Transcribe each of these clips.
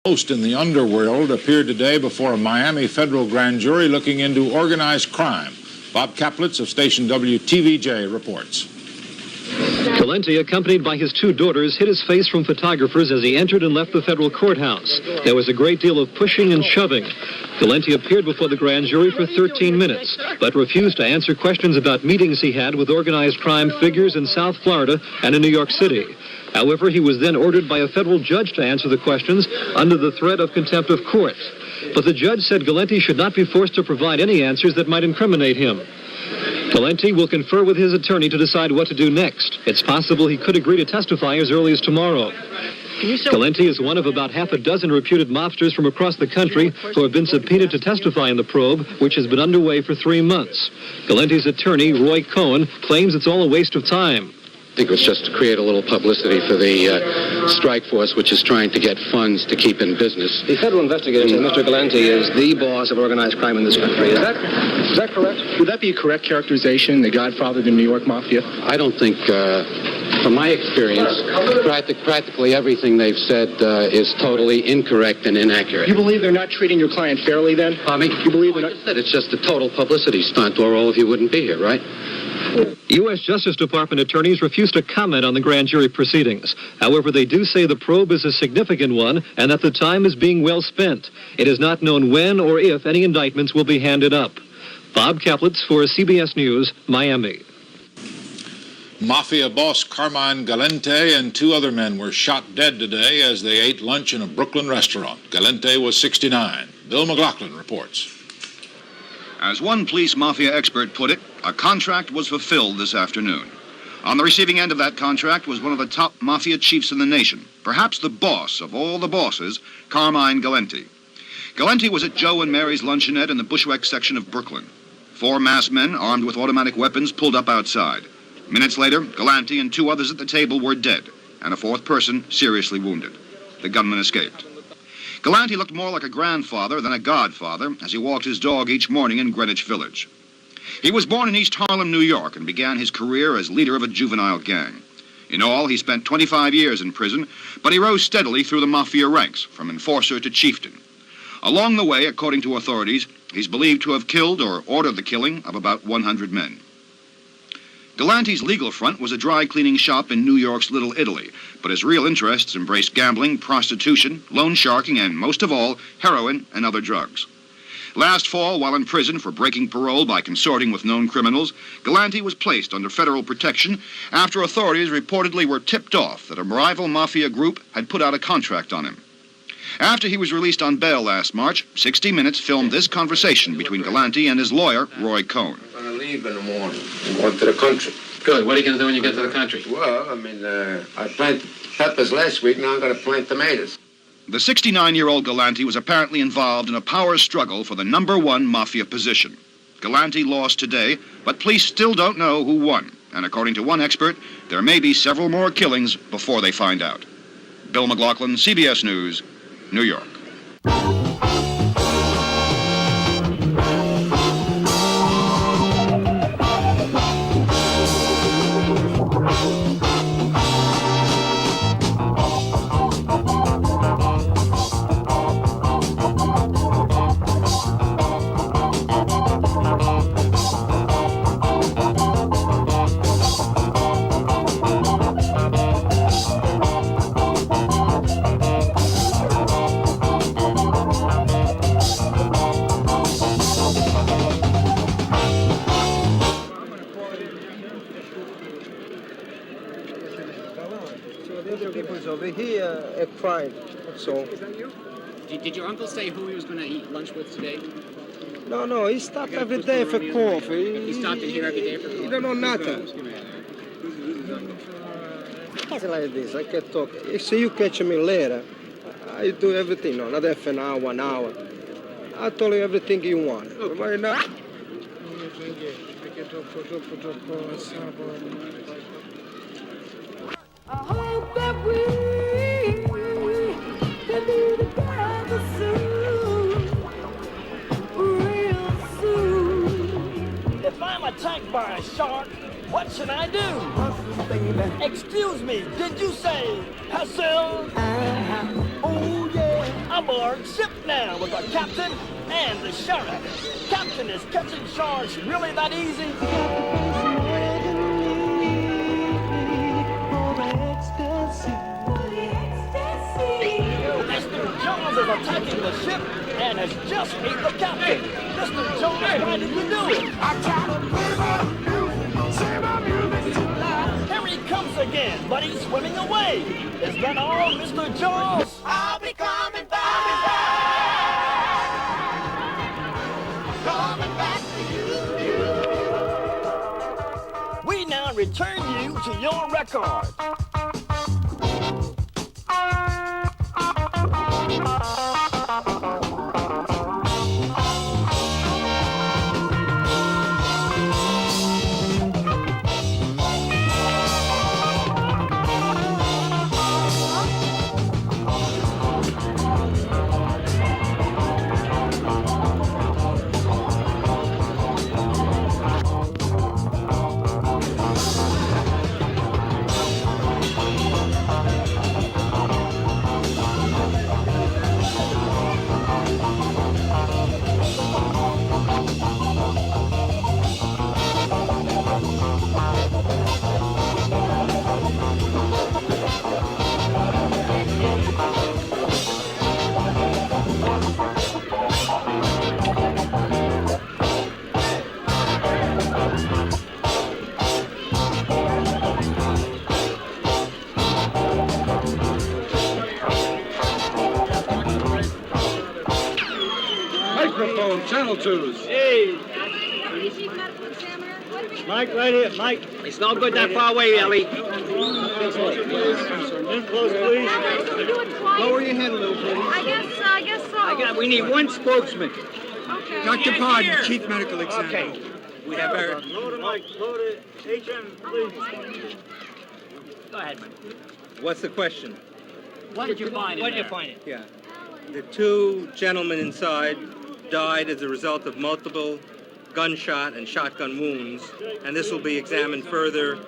Host in the underworld appeared today before a Miami federal grand jury looking into organized crime. Bob Kaplitz of station WTVJ reports. Galante, accompanied by his two daughters, hid his face from photographers as he entered and left the federal courthouse. There was a great deal of pushing and shoving. Galante appeared before the grand jury for 13 minutes, but refused to answer questions about meetings he had with organized crime figures in South Florida and in New York City. However, he was then ordered by a federal judge to answer the questions under the threat of contempt of court. But the judge said Galante should not be forced to provide any answers that might incriminate him. Galante will confer with his attorney to decide what to do next. It's possible he could agree to testify as early as tomorrow. Galante is one of about half a dozen reputed mobsters from across the country who have been subpoenaed to testify in the probe, which has been underway for 3 months. Galante's attorney, Roy Cohn, claims it's all a waste of time. I think it was just to create a little publicity for the strike force, which is trying to get funds to keep in business. The federal investigator said Mr. Galante is the boss of organized crime in this country. Is that correct? Would that be a correct characterization, the godfather of the New York Mafia? I don't think, from my experience, practically everything they've said is totally incorrect and inaccurate. You believe they're not treating your client fairly, then? You believe they're not? It's just a total publicity stunt, or all of you wouldn't be here, right? U.S. Justice Department attorneys refuse to comment on the grand jury proceedings. However, they do say the probe is a significant one and that the time is being well spent. It is not known when or if any indictments will be handed up. Bob Kaplitz for CBS News, Miami. Mafia boss Carmine Galante and 2 other men were shot dead today as they ate lunch in a Brooklyn restaurant. Galante was 69. Bill McLaughlin reports. As one police mafia expert put it, a contract was fulfilled this afternoon. On the receiving end of that contract was one of the top mafia chiefs in the nation, perhaps the boss of all the bosses, Carmine Galante. Galante was at Joe and Mary's luncheonette in the Bushwick section of Brooklyn. 4 masked men armed with automatic weapons pulled up outside. Minutes later, Galante and 2 others at the table were dead, and a 4th person seriously wounded. The gunman escaped. Galante looked more like a grandfather than a godfather as he walked his dog each morning in Greenwich Village. He was born in East Harlem, New York, and began his career as leader of a juvenile gang. In all, he spent 25 years in prison, but he rose steadily through the mafia ranks, from enforcer to chieftain. Along the way, according to authorities, he's believed to have killed or ordered the killing of about 100 men. Galante's legal front was a dry cleaning shop in New York's Little Italy, but his real interests embraced gambling, prostitution, loan sharking, and most of all, heroin and other drugs. Last fall, while in prison for breaking parole by consorting with known criminals, Galante was placed under federal protection after authorities reportedly were tipped off that a rival mafia group had put out a contract on him. After he was released on bail last March, 60 Minutes filmed this conversation between Galante and his lawyer, Roy Cohn. I'm going to leave in the morning and go to the country. Good. What are you going to do when you get to the country? Well, I planted peppers last week, now I'm going to plant tomatoes. The 69-year-old Galante was apparently involved in a power struggle for the #1 mafia position. Galante lost today, but police still don't know who won. And according to one expert, there may be several more killings before they find out. Bill McLaughlin, CBS News, New York. The other people's over here are crying, so... Is that you? Did your uncle say who he was going to eat lunch with today? No, he stopped every day for coffee. He stopped in here every day for coffee? He don't know nothing. It's like this, I can talk. If you catch me later, I do everything, no, not half an hour, 1 hour. I told you everything you want. Okay. Right now... I hope that we can be together soon, real soon. If I'm attacked by a shark, what should I do? Excuse me, did you say, Hassel? Oh yeah. I'm aboard ship now with the captain and the sheriff. Captain, is catching sharks really that easy? Mr. Jones is attacking the ship and has just beat the captain. Mr. Jones, why did you do it? I tried to play my music, say my music too loud. Here he comes again, but he's swimming away. Is that all, Mr. Jones? I'll be coming back. Coming back to you. We now return you to your record. Microphone, channel 2s. Hey. Mike, right here, Mike. It's no good that far away, Ellie. In close, please. Lower your head a little, please. I guess so. We need one spokesman. Okay. Dr. Pardon, Chief Medical Examiner. Okay. We have our... Lower the mic, lower the HM, please. Go ahead, man. What's the question? What did you find? What did you find? Yeah. The two gentlemen inside died as a result of multiple gunshot and shotgun wounds, and this will be examined further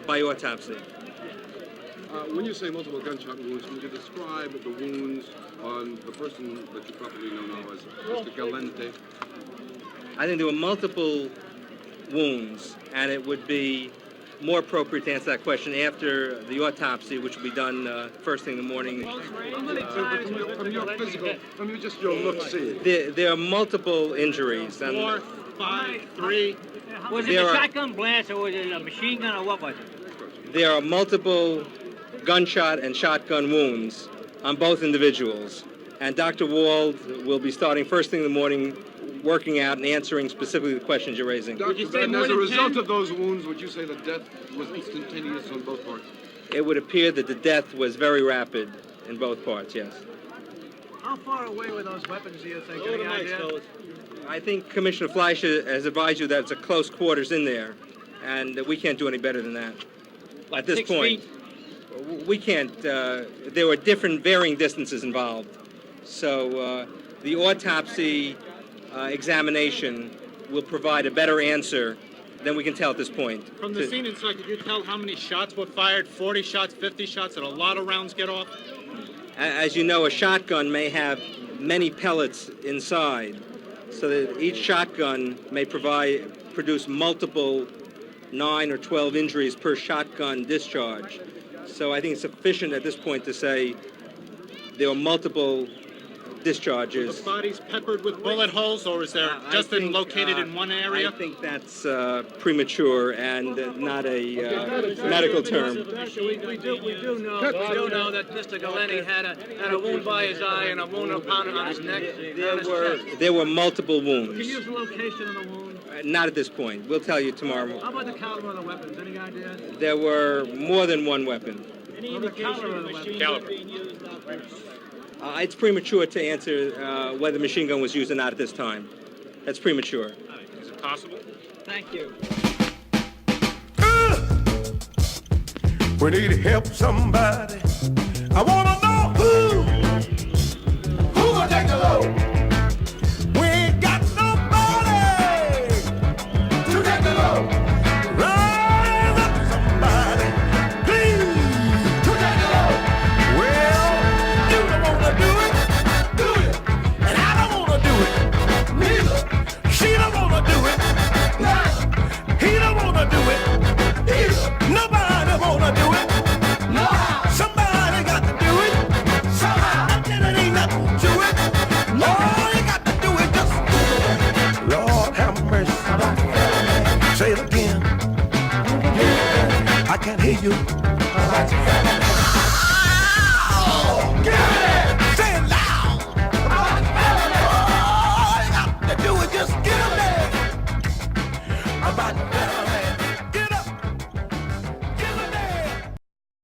by autopsy. When you say multiple gunshot wounds, can you describe the wounds on the person that you probably know now as Mr. Galante? I think there were multiple wounds, and it would be more appropriate to answer that question after the autopsy, which will be done first thing in the morning. From your physical, from your look-see. There are multiple injuries. And 4, 5, 3. Was it a shotgun blast or was it a machine gun or what was it? There are multiple gunshot and shotgun wounds on both individuals. And Dr. Wald will be starting first thing in the morning, working out and answering specifically the questions you're raising. Dr. Ben, as a result of those wounds, would you say the death was instantaneous on both parts? It would appear that the death was very rapid in both parts, yes. How far away were those weapons, do you think? Any idea? I think Commissioner Fleischer has advised you that it's a close quarters in there, and we can't do any better than that. At this 6 point, feet? we can't. There were different varying distances involved. So the autopsy examination will provide a better answer than we can tell at this point. From the scene inside, could you tell how many shots were fired? 40 shots, 50 shots? Did a lot of rounds get off? As you know, a shotgun may have many pellets inside, so that each shotgun may produce multiple 9 or 12 injuries per shotgun discharge. So I think it's sufficient at this point to say there were multiple discharges. Were the bodies peppered with bullet holes, or is there just been located in one area? I think that's premature and not a medical term. We do know that Mr. Galante had a wound by his eye and a wound on his neck. There were multiple wounds. Can you use the location of the wound? Not at this point. We'll tell you tomorrow. How about the caliber of the weapons? Any idea? There were more than one weapon. Any indication of the weapon? Caliber. It's premature to answer whether the machine gun was used or not at this time. That's premature. Is it possible? Thank you. We need to help somebody. I want to know who will take the load. We ain't got nobody to take the load. Rise up, somebody, please, to take the load. Well, you don't want to do it. it again. I can't hear you.